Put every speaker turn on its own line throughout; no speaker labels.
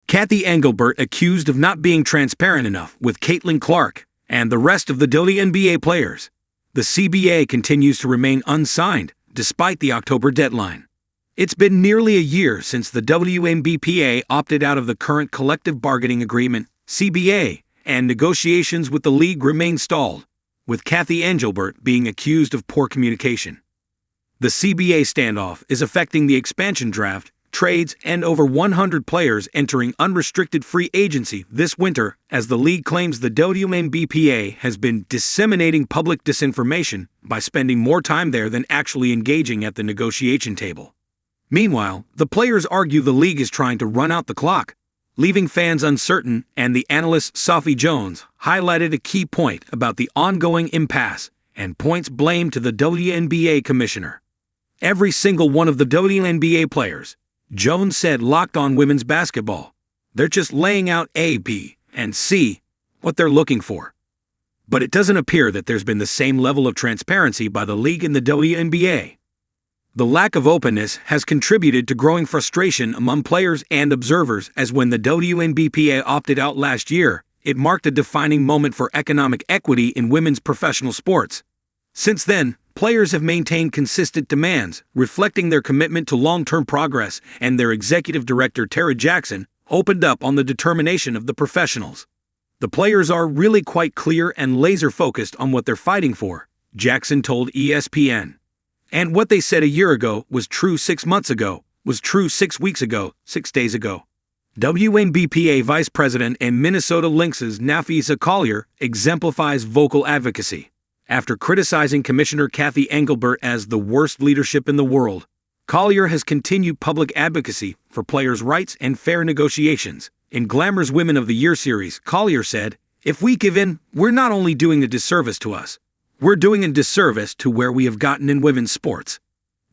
Cathy Engelbert accused of not being transparent enough with Caitlin Clark and the rest of the WNBA players. The CBA continues to remain unsigned despite the October deadline. It's been nearly a year since the WNBPA opted out of the current collective bargaining agreement, CBA, and negotiations with the league remain stalled, with Cathy Engelbert being accused of poor communication. The CBA standoff is affecting the expansion draft, trades, and over 100 players entering unrestricted free agency this winter as the league claims the WNBPA has been disseminating public disinformation by spending more time there than actually engaging at the negotiation table. Meanwhile, the players argue the league is trying to run out the clock, leaving fans uncertain, and the analyst Sophie Jones highlighted a key point about the ongoing impasse and points blame to the WNBA commissioner. Every single one of the WNBA players, Jones said, locked on women's basketball. They're just laying out A, B, and C, what they're looking for. But it doesn't appear that there's been the same level of transparency by the league and the WNBA. The lack of openness has contributed to growing frustration among players and observers, as when the WNBPA opted out last year, it marked a defining moment for economic equity in women's professional sports. Since then, players have maintained consistent demands, reflecting their commitment to long-term progress, and their executive director Tara Jackson opened up on the determination of the professionals. The players are really quite clear and laser-focused on what they're fighting for, Jackson told ESPN. And what they said a year ago was true 6 months ago, was true 6 weeks ago, 6 days ago. WNBPA Vice President and Minnesota Lynx's Nafisa Collier exemplifies vocal advocacy. After criticizing Commissioner Cathy Engelbert as the worst leadership in the world, Collier has continued public advocacy for players' rights and fair negotiations. In Glamour's Women of the Year series, Collier said, "If we give in, we're not only doing a disservice to us, we're doing a disservice to where we have gotten in women's sports."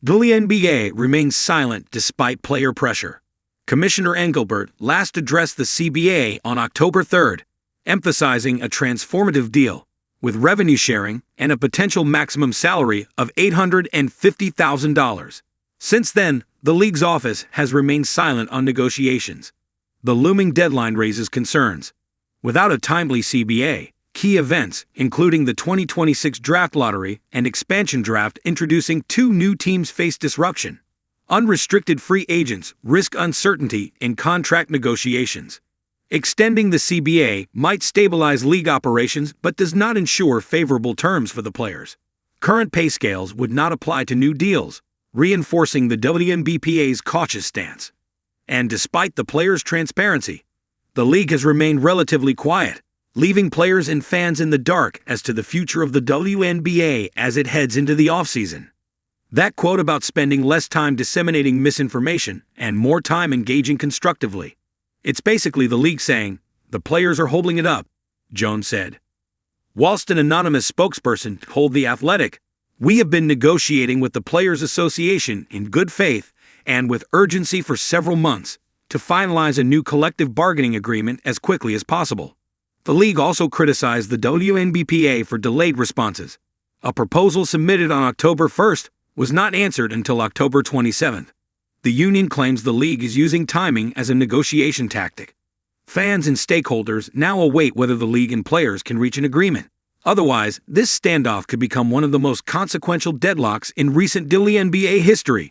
The WNBA remains silent despite player pressure. Commissioner Engelbert last addressed the CBA on October 3rd, emphasizing a transformative deal with revenue sharing and a potential maximum salary of $850,000. Since then, the league's office has remained silent on negotiations. The looming deadline raises concerns. Without a timely CBA, key events, including the 2026 draft lottery and expansion draft introducing 2 new teams, face disruption. Unrestricted free agents risk uncertainty in contract negotiations. Extending the CBA might stabilize league operations but does not ensure favorable terms for the players. Current pay scales would not apply to new deals, reinforcing the WNBPA's cautious stance. And despite the players' transparency, the league has remained relatively quiet, leaving players and fans in the dark as to the future of the WNBA as it heads into the offseason. That quote about spending less time disseminating misinformation and more time engaging constructively. It's basically the league saying, the players are holding it up, Jones said. Whilst an anonymous spokesperson told The Athletic, "We have been negotiating with the Players Association in good faith and with urgency for several months to finalize a new collective bargaining agreement as quickly as possible." The league also criticized the WNBPA for delayed responses. A proposal submitted on October 1st was not answered until October 27th. The union claims the league is using timing as a negotiation tactic. Fans and stakeholders now await whether the league and players can reach an agreement. Otherwise, this standoff could become one of the most consequential deadlocks in recent WNBA history.